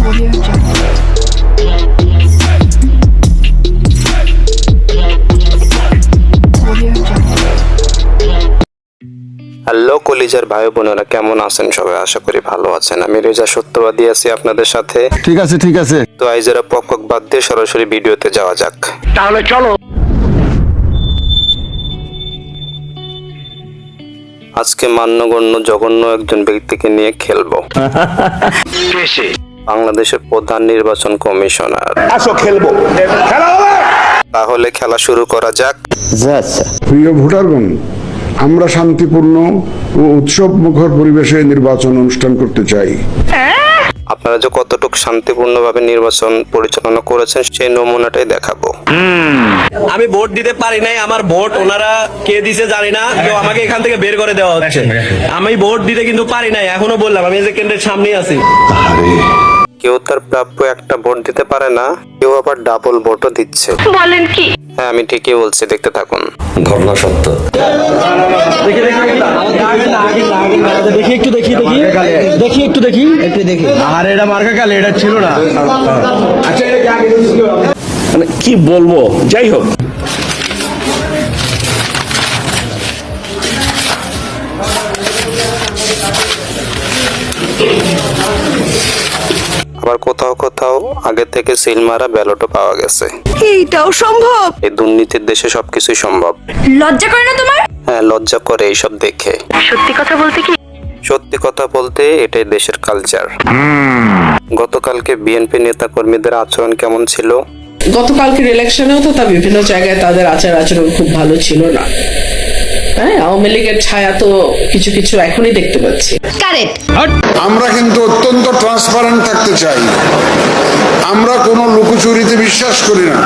Hello কলিজার ভাই বোনেরা, কেমন আছেন সবাই? আশা করি ভালো আছেন। আমি রেজা সত্যবাদী আছি আপনাদের সাথে। ঠিক আছে তো আইজেরা পক বাদ দিয়ে সরাসরি ভিডিওতে যাওয়া যাক। তাহলে চলো। আজকে মান্যগণ্য জঘন্য একজন ব্যক্তিকে নিয়ে খেলবো। বাংলাদেশের প্রধান নির্বাচন কমিশনার। আসো খেলবো, খেলা হবে। তাহলে খেলা শুরু করা যাক। প্রিয় ভোটারগণ, আমরা শান্তিপূর্ণ ও উৎসব মুখর পরিবেশে নির্বাচন অনুষ্ঠান করতে চাই। আপনারা যে কতটুকু শান্তিপূর্ণভাবে নির্বাচন পরিচালনা করেছেন সেই নমুনাটাই দেখাবো। আমি ভোট দিতে পারি নাই, আমার ভোট ওনারা কে দিছে জানি না, তো আমাকে এখান থেকে বের করে দেওয়া হচ্ছে। আমি ভোট দিতে কিন্তু পারি নাই, এখনো বললাম আমি যে কেন্দ্রের সামনে আছি। কেউ তার প্রাপ্য একটা ভোট দিতে পারে না, কেউ আবার ডাবল ভোটও দিচ্ছে। বলেন কি? হ্যাঁ, আমি ঠিকই বলছি, দেখতে থাকুন। ঘটনা সত্য। দেখি। আর এটা মার্কা কালে এটা ছিল না। মানে কি বলবো, যাই হোক। আবার কোথাও কোথাও আগে থেকে সিল মারা ব্যালটও পাওয়া গেছে। এইটাও সম্ভব? এই দুর্নীতির দেশে সবকিছুই সম্ভব। লজ্জা করে না তোমার? হ্যাঁ, লজ্জা করে এইসব দেখে। সত্যি কথা বলতে কি? সত্যি কথা বলতে এটাই দেশের কালচার। গতকালকে বিএনপি নেতা কর্মীদের আচরণ কেমন ছিল? গতকালকের ইলেকশনেও তো তা বিভিন্ন জায়গায় তাদের আচরণ খুব ভালো ছিল না। হ্যাঁ, আওয়ামী লীগের ছায়া তো কিছু কিছু এখনই দেখতে পাচ্ছি। কারেক্ট। আমরা কিন্তু অত্যন্ত ট্রান্সপারেন্ট থাকতে চাই। আমরা কোনো লুকোচুরিতে বিশ্বাস করি না।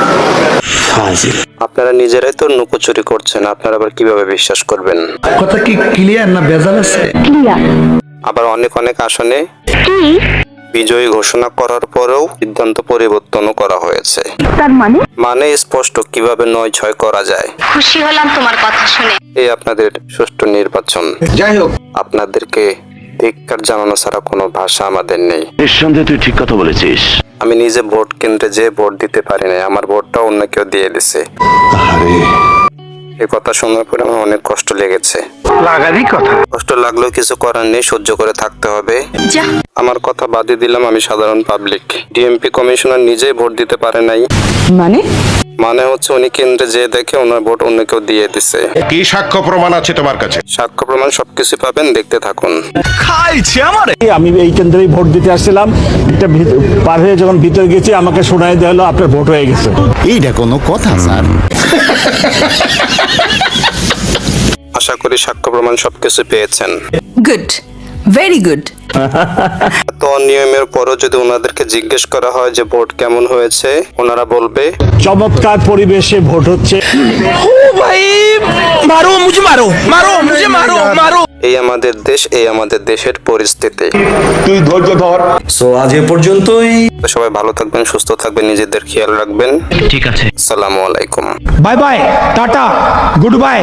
আপনারা নিজেরাই তো লুকোচুরি করছেন, আপনারা আবার কিভাবে বিশ্বাস করবেন? কথা কি ক্লিয়ার না ভেজাল আছে? ক্লিয়ার। আবার অনেক আসনে কি? বিজয়ী ঘোষণা করার পরেও সিদ্ধান্ত পরিবর্তনও করা হয়েছে। তার মানে স্পষ্ট কিভাবে ৯-৬ করা যায়। খুশি হলাম তোমার কথা শুনে। এই আপনাদের সুষ্ঠু নির্বাচন। যাই হোক, আপনাদেরকে ধিক্কার জানানো ছাড়া কোনো ভাষা আমাদের নেই। নিঃসন্দেহে তুই ঠিক কথা বলেছিস। আমি নিজে ভোট কেন্দ্রে যে ভোট দিতে পারি নাই, আমার ভোটটা অন্য কেউ দিয়ে দিছে। এই কথা শোনার পরে আমার অনেক কষ্ট লেগেছে। লাগারই কথা। কষ্ট লাগলেও কিছু করার নেই, সহ্য করে থাকতে হবে। যা। আমার কথা বাদই দিলাম, আমি সাধারণ পাবলিক। ডিএমপি কমিশনার নিজেই ভোট দিতে পারে নাই। মানে হচ্ছে উনি কেন্দ্রে যে দেখে ওনার ভোট অন্য কেউ দিয়ে দিছে। কি সাক্ষ্য প্রমাণ আছে তোমার কাছে? সাক্ষ্য প্রমাণ সবকিছু পাবেন, দেখতে থাকুন। আমি এই কেন্দ্রেই ভোট দিতে আসছিলাম, এটা পার হয়ে যখন ভিতরে গেছি আমাকে শোনাই দেওয়া হলো আপনার ভোট হয়ে গেছে। এইটা কোনো কথা স্যার? আশা করি সাক্ষ্য প্রমাণ সবকিছু পেয়েছেন। Good, very good. তো অনিয়মের পরও যদি ওনাদেরকে জিজ্ঞেস করা হয় যে ভোট কেমন হয়েছে, ওনারা বলবে চমৎকার পরিবেশে ভোট হচ্ছে। এই আমাদের দেশ, এই আমাদের দেশের পরিস্থিতি। তুই ধৈর্য ধর। সো আজ এ পর্যন্তই। তো সবাই ভালো থাকবেন, সুস্থ থাকবেন, নিজেদের খেয়াল রাখবেন। ঠিক আছে। আসসালামু আলাইকুম। Bye bye, tata, good bye.